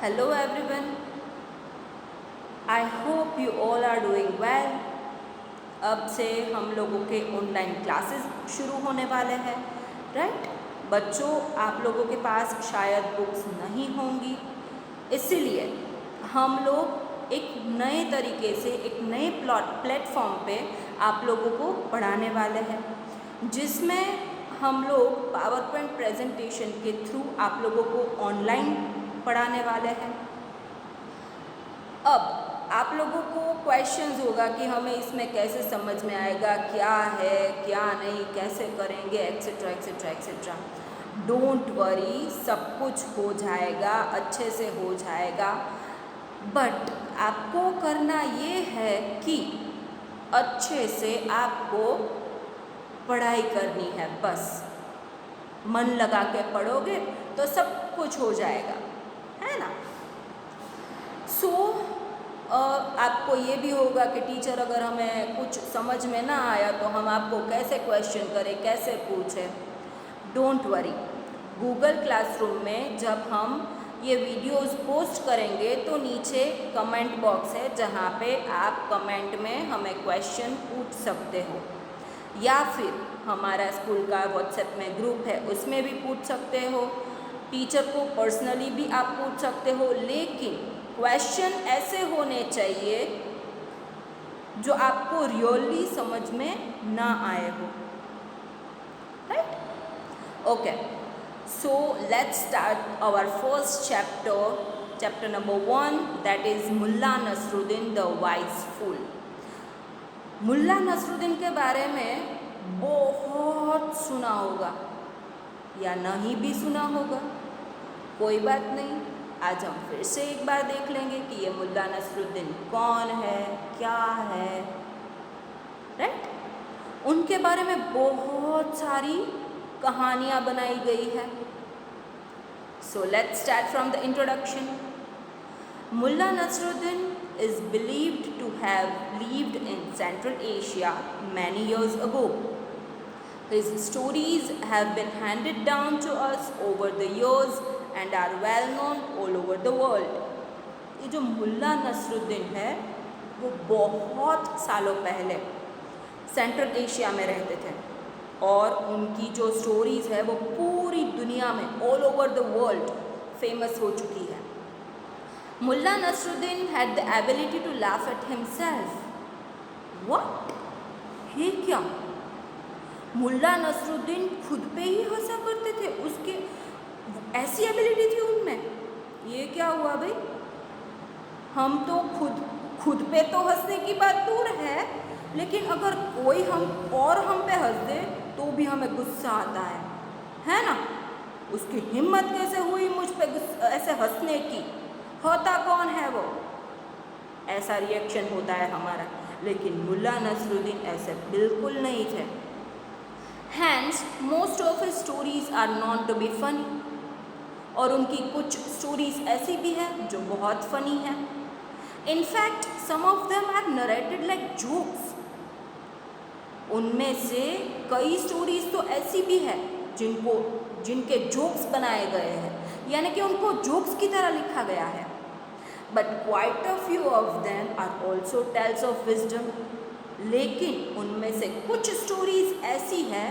Hello everyone. I hope you all are doing well. अब से हम लोगों के ऑनलाइन क्लासेस शुरू होने वाले हैं, राइट? बच्चों, आप लोगों के पास शायद बुक्स नहीं होंगी, इसीलिए हम लोग एक नए तरीके से एक नए प्लेटफॉर्म पे आप लोगों को पढ़ाने वाले हैं, जिसमें हम लोग पावर पॉइंट प्रेजेंटेशन के थ्रू आप लोगों को ऑनलाइन पढ़ाने वाले हैं। अब आप लोगों को क्वेश्चंस होगा कि हमें इसमें कैसे समझ में आएगा, क्या है क्या नहीं, कैसे करेंगे, etcetera etcetera etcetera. Don't worry, सब कुछ हो जाएगा, अच्छे से हो जाएगा। बट आपको करना ये है कि अच्छे से आपको पढ़ाई करनी है, बस मन लगा के पढ़ोगे तो सब कुछ हो जाएगा, है ना? सो आपको ये भी होगा कि टीचर अगर हमें कुछ समझ में ना आया तो हम आपको कैसे क्वेश्चन करें, कैसे पूछें। डोंट वरी, गूगल क्लासरूम में जब हम ये वीडियोस पोस्ट करेंगे तो नीचे कमेंट बॉक्स है, जहाँ पे आप कमेंट में हमें क्वेश्चन पूछ सकते हो, या फिर हमारा स्कूल का व्हाट्सएप में ग्रुप है उसमें भी पूछ सकते हो। टीचर को पर्सनली भी आप पूछ सकते हो, लेकिन क्वेश्चन ऐसे होने चाहिए जो आपको रियली समझ में ना आए हो, right? Okay, so let's start our first chapter number 1, that is Mulla Nasruddin the wise fool. Mulla Nasruddin के बारे में बहुत सुना होगा या नहीं भी सुना होगा, कोई बात नहीं। आज हम फिर से एक बार देख लेंगे कि ये मुल्ला नसरुद्दीन कौन है, क्या है, राइट? उनके बारे में बहुत सारी कहानियाँ बनाई गई है। So let's start from the introduction. Mulla Nasruddin is believed to have lived in Central Asia many years ago. His stories have been handed down to us over the years and are well known all over the world. ये जो मुल्ला नसरुद्दीन है वो बहुत सालों पहले central Asia में रहते थे और उनकी जो स्टोरीज़ है वो पूरी दुनिया में all over the world famous हो चुकी है। Mullah Nasruddin had the ability to laugh at himself. What? ये क्या? मुल्ला नसरुद्दीन खुद पे ही हंसा करते थे, उसके ऐसी एबिलिटी थी उनमें। ये क्या हुआ भाई? हम तो खुद पे तो हंसने की बात दूर है, लेकिन अगर कोई हम पे हंस दे तो भी हमें गुस्सा आता है ना? उसकी हिम्मत कैसे हुई मुझ पे ऐसे हंसने की? होता कौन है वो? ऐसा रिएक्शन होता है हमारा, लेकिन मुल्ला नसरुद्दीन ऐसे बिल्कुल नहीं थे। Hence, most of his stories are known to be funny. और उनकी कुछ स्टोरीज ऐसी भी हैं जो बहुत फनी हैं। In fact, some of them are narrated like jokes. उनमें से कई स्टोरीज तो ऐसी भी है जिनके जोक्स बनाए गए हैं, यानी कि उनको जोक्स की तरह लिखा गया है। But quite a few of them are also tales of wisdom. लेकिन उनमें से कुछ स्टोरीज ऐसी है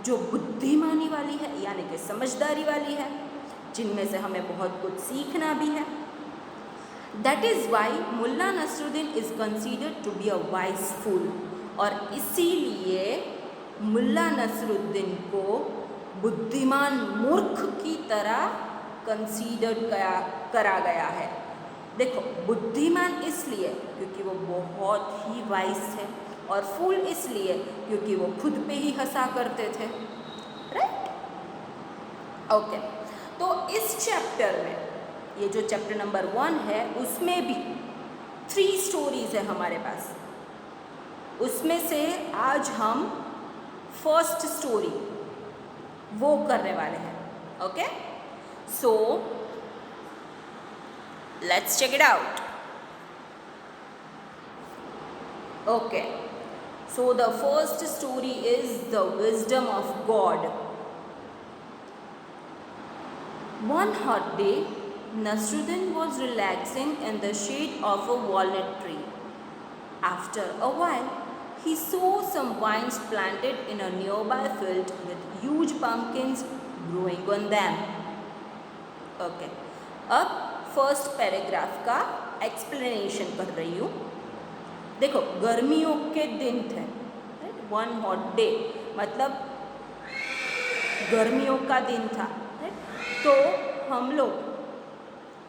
जो बुद्धिमानी वाली है, यानी कि समझदारी वाली है, जिनमें से हमें बहुत कुछ सीखना भी है। That is why Mulla Nasruddin is considered to be a wise fool. और इसीलिए मुल्ला नसरुद्दीन को बुद्धिमान मूर्ख की तरह कंसीडर करा गया है। देखो, बुद्धिमान इसलिए क्योंकि वो बहुत ही वाइज थे, और फूल इसलिए क्योंकि वो खुद पे ही हंसा करते थे, राइट? ओके, तो इस चैप्टर में, ये जो चैप्टर नंबर 1 है, उसमें भी 3 स्टोरीज है हमारे पास। उसमें से आज हम फर्स्ट स्टोरी वो करने वाले हैं। Okay, so let's check it out. Okay, so the first story is the wisdom of god. One hot day, Nasruddin was relaxing in the shade of a walnut tree. After a while, he saw some vines planted in a nearby field with huge pumpkins growing on them. Okay. अब first paragraph का explanation कर रही हूँ. देखो, गर्मियों के दिन थे, वन हॉट डे, मतलब गर्मियों का दिन था. तो हम लोग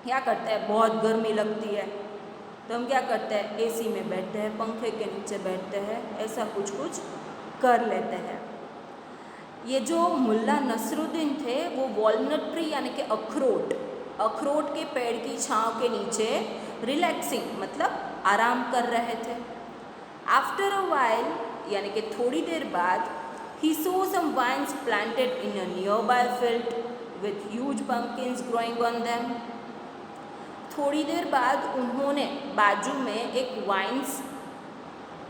क्या करते हैं, बहुत गर्मी लगती है तो हम क्या करते हैं, एसी में बैठते हैं, पंखे के नीचे बैठते हैं, ऐसा कुछ कुछ कर लेते हैं. ये जो मुल्ला नसरुद्दीन थे वो वॉलनट ट्री यानी कि अखरोट के पेड़ की छांव के नीचे रिलैक्सिंग मतलब आराम कर रहे थे. आफ्टर अ वाइल यानी कि थोड़ी देर बाद, he saw some vines planted in a nearby field with huge pumpkins growing on them. थोड़ी देर बाद उन्होंने बाजू में एक वाइन्स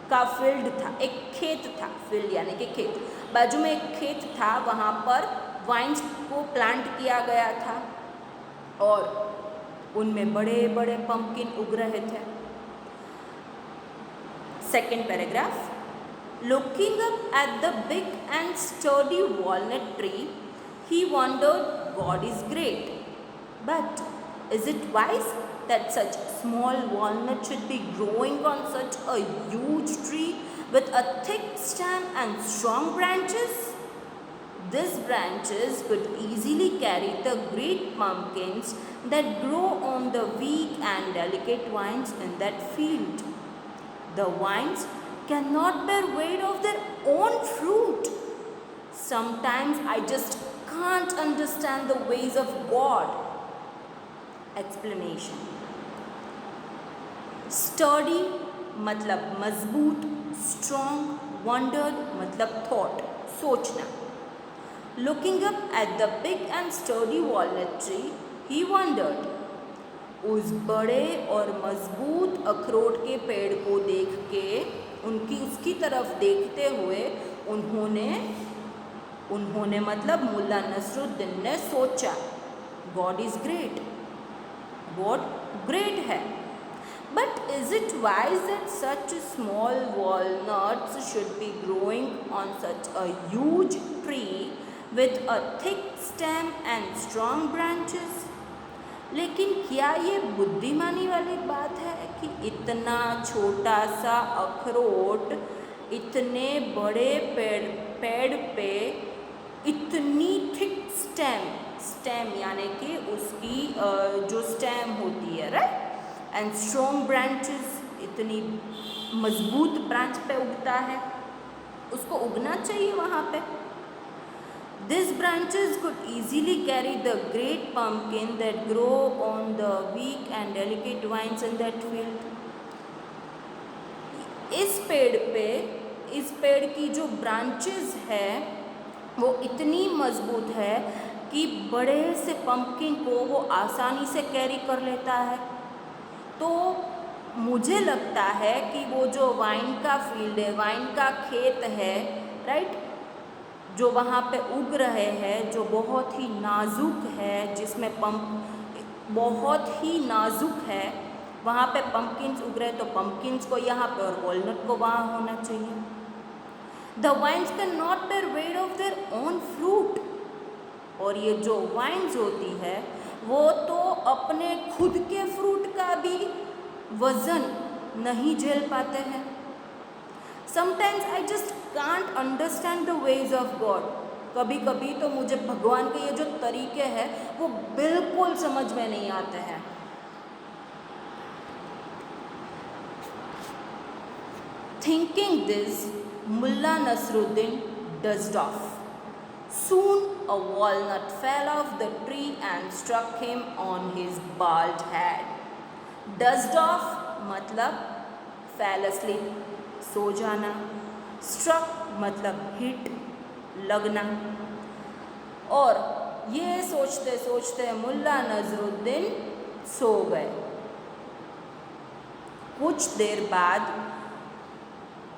का फील्ड था, एक खेत था, फील्ड यानी कि खेत, बाजू में एक खेत था, वहाँ पर वाइन्स को प्लांट किया गया था और उनमें बड़े बड़े पंपकिन उग रहे थे. Second paragraph. Looking up at the big and sturdy walnut tree, he wondered, God is great, but is it wise that such small walnut should be growing on such a huge tree with a thick stem and strong branches? These branches could easily carry the great pumpkins that grow on the weak and delicate vines in that field. The vines cannot bear weight of their own fruit. Sometimes I just can't understand the ways of God. Explanation. Sturdy मतलब मजबूत, strong, wondered मतलब thought, सोचना. Looking up at the big and sturdy walnut tree, he wondered. उस बड़े और मजबूत अखरोट के पेड़ को देख के, उसकी तरफ देखते हुए उन्होंने मतलब मुल्ला नसरुद्दीन ने सोचा, God is great, God great है, but is it wise that such small walnuts should be growing on such a huge tree with a thick stem and strong branches? लेकिन क्या ये बुद्धिमानी वाली बात है कि इतना छोटा सा अखरोट इतने बड़े पेड़ पे इतनी थिक स्टेम यानी कि उसकी जो स्टेम होती है, राइट, एंड स्ट्रॉन्ग ब्रांचेस, इतनी मजबूत ब्रांच पे उगता है, उसको उगना चाहिए वहाँ पे. These branches could easily carry the great pumpkin that grow on the weak and delicate vines in that field. इस पेड़ की जो ब्रांचेस है वो इतनी मजबूत है कि बड़े से पंपकिन को वो आसानी से कैरी कर लेता है. तो मुझे लगता है कि वो जो वाइन का फील्ड है, वाइन का खेत है, राइट, जो वहाँ पे उग रहे हैं, जो बहुत ही नाजुक है, जिसमें बहुत ही नाजुक है, वहाँ पे पंपकिन्स उग रहे, तो पंपकिन्स को यहाँ पे और वॉलनट को वहाँ होना चाहिए. The vines can not bear weight of their own fruit. और ये जो वाइन्स होती है वो तो अपने खुद के फ्रूट का भी वज़न नहीं झेल पाते हैं. Sometimes I just can't understand the ways of God. कभी कभी तो मुझे भगवान के ये जो तरीके हैं वो बिल्कुल समझ में नहीं आते हैं. Thinking this, Mulla Nasruddin dozed off. Soon a walnut fell off the tree and struck him on his bald head. Dozed off मतलब fell asleep, सो जाना. Struck मतलब hit, लगना. और ये सोचते सोचते मुल्ला नसरुद्दीन सो गए. कुछ देर बाद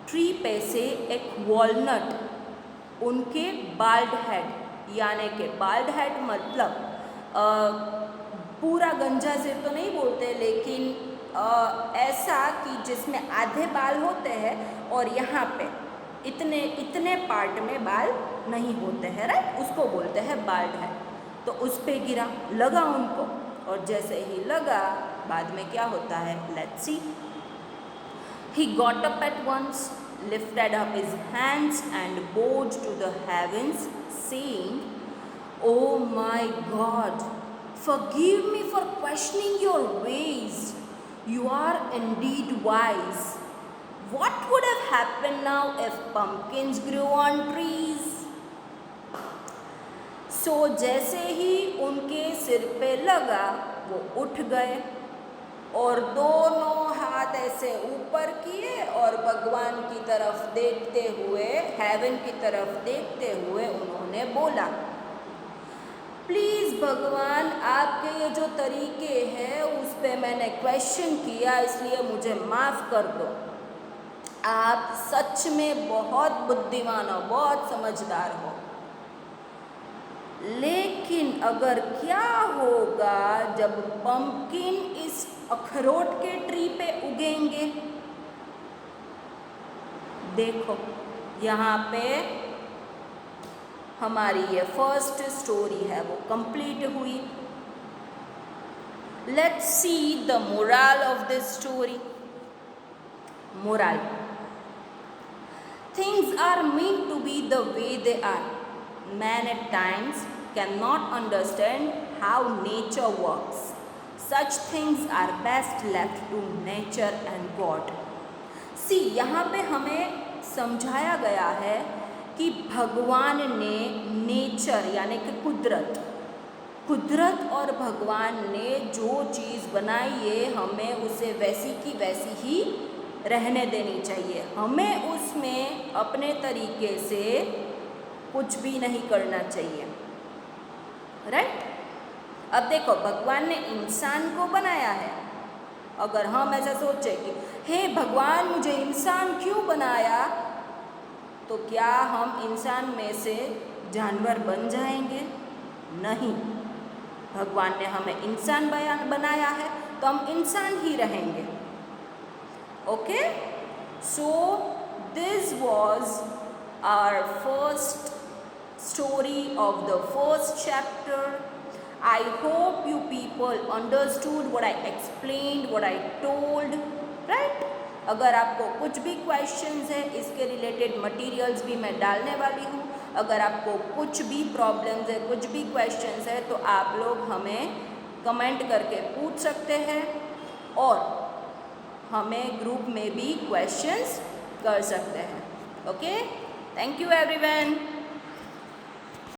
ट्री पे से एक वॉलनट उनके बाल्ड हेड यानी कि बाल्ड हेड मतलब पूरा गंजा सिर तो नहीं बोलते, लेकिन ऐसा कि जिसमें आधे बाल होते हैं और यहाँ पे इतने इतने पार्ट में बाल नहीं होते हैं, राइट, उसको बोलते हैं बाल्ड है। तो उस पे गिरा, लगा उनको, और जैसे ही लगा बाद में क्या होता है, let's see. He got up at once, lifted up his hands and bowed to the heavens, saying, "Oh my God, forgive me for questioning your ways. You are indeed wise. What would have happened now if pumpkins grew on trees?" सो जैसे ही उनके सिर पे लगा वो उठ गए और दोनों हाथ ऐसे ऊपर किए और भगवान की तरफ देखते हुए, हेवन की तरफ देखते हुए उन्होंने बोला, प्लीज़ भगवान, आपके ये जो तरीके हैं उस पे मैंने क्वेश्चन किया, इसलिए मुझे माफ़ कर दो। आप सच में बहुत बुद्धिमान हो, बहुत समझदार हो, लेकिन अगर क्या होगा जब पंपकिन इस अखरोट के ट्री पे उगेंगे? देखो यहाँ पे हमारी ये फर्स्ट स्टोरी है वो कंप्लीट हुई। Let's see the moral of this story. Moral, things are meant to be the way they are. Man at times cannot understand how nature works. Such things are best left to nature and God. See, यहाँ पे हमें समझाया गया है कि भगवान ने nature यानी कि कुदरत और भगवान ने जो चीज़ बनाई है हमें उसे वैसी की वैसी ही रहने देनी चाहिए। हमें उसमें अपने तरीके से कुछ भी नहीं करना चाहिए, राइट। अब देखो भगवान ने इंसान को बनाया है, अगर हम ऐसा सोचे कि हे भगवान मुझे इंसान क्यों बनाया, तो क्या हम इंसान में से जानवर बन जाएंगे? नहीं, भगवान ने हमें इंसान बनाया है तो हम इंसान ही रहेंगे। Okay, so this was our first story of the first chapter. I hope you people understood what I explained, what I told, right? अगर आपको कुछ भी questions है इसके related materials भी मैं डालने वाली हूँ। अगर आपको कुछ भी problems है, कुछ भी questions है तो आप लोग हमें comment करके पूछ सकते हैं और हमें group में भी questions कर सकते हैं। Okay? Thank you everyone.